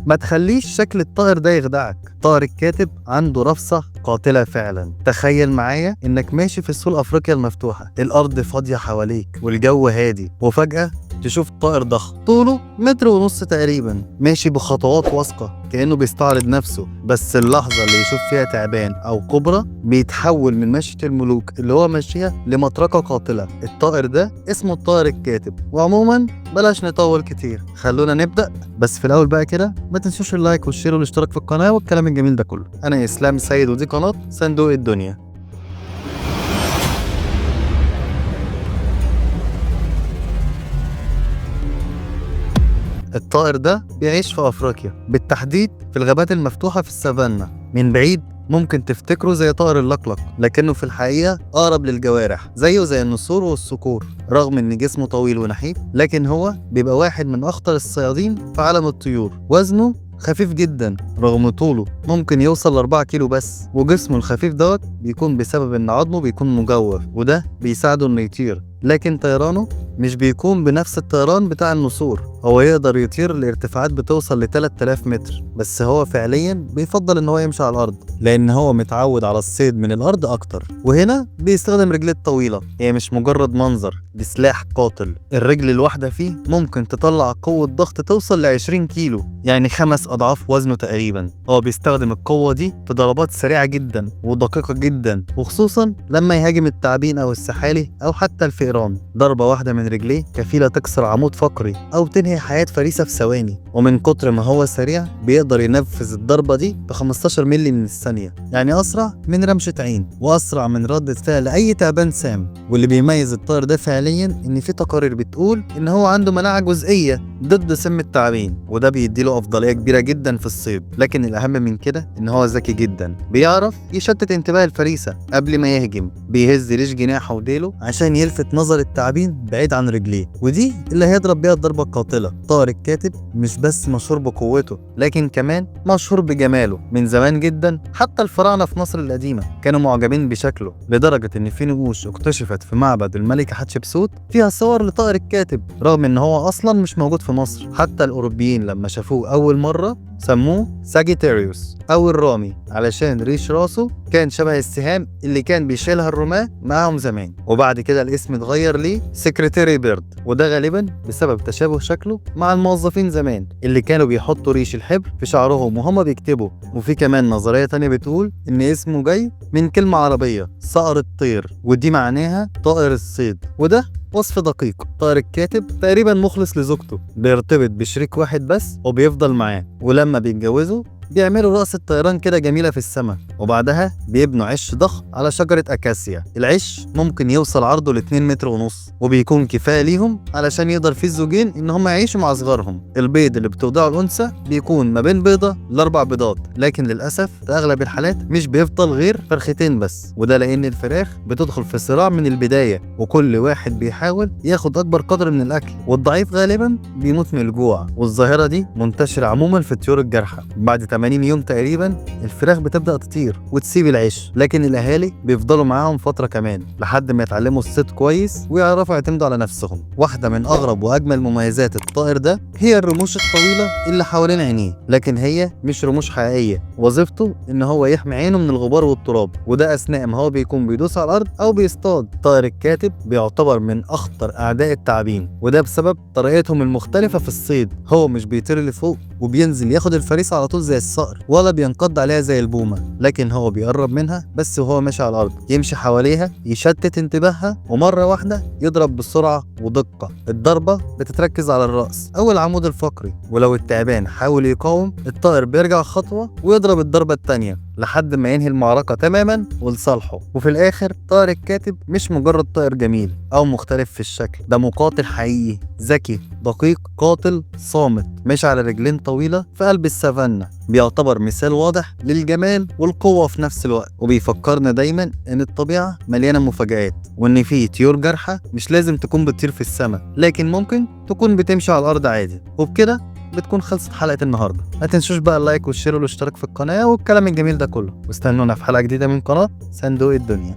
ما تخليش شكل الطائر ده يخدعك. طائر الكاتب عنده رفصة قاتلة فعلا. تخيل معايا انك ماشي في سهول افريقيا المفتوحة، الارض فاضية حواليك والجو هادي، وفجأة تشوف طائر ضخم طوله 1.5 متر تقريبا ماشي بخطوات واثقة كأنه بيستعرض نفسه. بس اللحظة اللي يشوف فيها تعبان أو كوبرا بيتحول من مشية الملوك اللي هو ماشيها لمطرقة قاتلة. الطائر ده اسمه الطائر الكاتب. وعموما بلاش نطول كتير، خلونا نبدأ. بس في الأول بقى كده ما تنسوش اللايك والشير والاشتراك في القناة والكلام الجميل ده كله. أنا إسلام سيد ودي قناة صندوق الدنيا. الطائر ده بيعيش في أفريقيا، بالتحديد في الغابات المفتوحة في السافانا. من بعيد ممكن تفتكره زي طائر اللقلق، لكنه في الحقيقة أقرب للجوارح، زيه زي النسور والصقور. رغم إن جسمه طويل ونحيف، لكن هو بيبقى واحد من أخطر الصيادين في عالم الطيور. وزنه خفيف جدا رغم طوله ممكن يوصل ل4 كيلو بس، وجسمه الخفيف دوت بيكون بسبب إن عظمه بيكون مجوف، وده بيساعده إنه يطير. لكن طيرانه مش بيكون بنفس الطيران بتاع النسور. هو يقدر يطير لارتفاعات بتوصل ل 3000 متر، بس هو فعليا بيفضل ان هو يمشي على الارض لان هو متعود على الصيد من الارض اكتر. وهنا بيستخدم رجليه الطويله، هي مش مجرد منظر، دي سلاح قاتل. الرجل الواحده فيه ممكن تطلع قوه ضغط توصل ل 20 كيلو، يعني 5 اضعاف وزنه تقريبا. هو بيستخدم القوه دي في ضربات سريعه جدا ودقيقه جدا، وخصوصا لما يهاجم التعابين او السحالي او حتى الفئران. ضربه واحده من رجليه كفيله تكسر عمود فقري او تنهي حياه فريسه في ثواني. ومن كتر ما هو سريع بيقدر ينفذ الضربه دي ب 15 مللي من الثانيه، يعني اسرع من رمشه عين واسرع من رده فعل اي تعبان سام. واللي بيميز الطائر ده فعليا ان في تقارير بتقول ان هو عنده مناعه جزئيه ضد سم التعابين، وده بيديله افضليه كبيره جدا في الصيد. لكن الاهم من كده ان هو ذكي جدا، بيعرف يشتت انتباه الفريسه قبل ما يهجم. بيهز ريش جناحه وديله عشان يلفت نظر التعابين بعيد عن رجليه، ودي اللي هيضرب بيها الضربه القاتله. طائر الكاتب مش بس مشهور بقوته، لكن كمان مشهور بجماله. من زمان جدا حتى الفراعنه في مصر القديمه كانوا معجبين بشكله، لدرجه ان في نقوش اكتشفت في معبد الملكه حتشبسوت فيها صور لطائر الكاتب، رغم ان هو اصلا مش موجود في مصر. حتى الاوروبيين لما شافوه اول مره سموه ساجيتاريوس او الرامي، علشان ريش راسه كان شبه السهام اللي كان بيشيلها الرماة معاهم زمان. وبعد كده الاسم اتغير ليه سكرتيري بيرد، وده غالبا بسبب تشابه شكله مع الموظفين زمان اللي كانوا بيحطوا ريش الحبر في شعرهم وهما بيكتبوا. وفي كمان نظرية تانية بتقول ان اسمه جاي من كلمة عربية صقر الطير، ودي معناها طائر الصيد. وده وصف دقيق. طائر الكاتب تقريبا مخلص لزوجته، بيرتبط بشريك واحد بس وبيفضل معاه، ولما بيتجوزوا بيعملوا رقصة طيران كده جميلة في السماء، وبعدها بيبنوا عش ضخم على شجرة أكاسيا. العش ممكن يوصل عرضه ل2 متر ونص، وبيكون كفاية ليهم علشان يقدر فيه الزوجين إن هم يعيشوا مع صغارهم. البيض اللي بتوضعه الأنثى بيكون ما بين بيضة ل4 بيضات، لكن للأسف في أغلب الحالات مش بيفضل غير فرختين بس، وده لأن الفراخ بتدخل في صراع من البداية، وكل واحد بيحاول ياخد أكبر قدر من الأكل، والضعيف غالبا بيموت من الجوع. والظاهرة دي منتشرة عموما في الطيور الجارحة. بعد 80 يوم تقريبا الفراخ بتبدأ تطير وتسيب العيش، لكن الأهالي بيفضلوا معاهم فترة كمان لحد ما يتعلموا الصيد كويس ويعرفوا يعتمدوا على نفسهم. واحدة من أغرب وأجمل مميزات الطائر ده هي الرموش الطويلة اللي حوالين عينيه، لكن هي مش رموش حقيقية. وظيفته إن هو يحمي عينه من الغبار والتراب، وده أثناء ما هو بيكون بيدوس على الأرض أو بيصطاد. طائر الكاتب بيعتبر من أخطر أعداء التعابين، وده بسبب طريقتهم المختلفة في الصيد. هو مش بيطير لفوق وبينزل ياخد الفريسة على طول زي الصقر، ولا بينقض عليها زي البومة، لكن هو بيقرب منها بس وهو ماشي على الأرض، يمشي حواليها يشتت انتباهها، ومرة واحدة يضرب بسرعة ودقة. الضربة بتتركز على الرأس أو العمود الفقري، ولو التعبان حاول يقاوم الطائر بيرجع خطوة ويضرب الضربة التانية لحد ما ينهي المعركة تماما ولصالحه. وفي الآخر طائر الكاتب مش مجرد طائر جميل أو مختلف في الشكل، ده مقاتل حقيقي، ذكي دقيق قاتل صامت، ماشي على رجلين طويلة في قلب السافانا. بيعتبر مثال واضح للجمال والقوة في نفس الوقت، وبيفكرنا دايما ان الطبيعة مليانة مفاجآت، وان في طيور جارحة مش لازم تكون بتطير في السماء، لكن ممكن تكون بتمشي على الأرض عادي. وبكده بتكون خلصت حلقة النهاردة. ما تنسوش بقى اللايك والشير والاشتراك في القناة والكلام الجميل ده كله، واستنونا في حلقة جديدة من قناة صندوق الدنيا.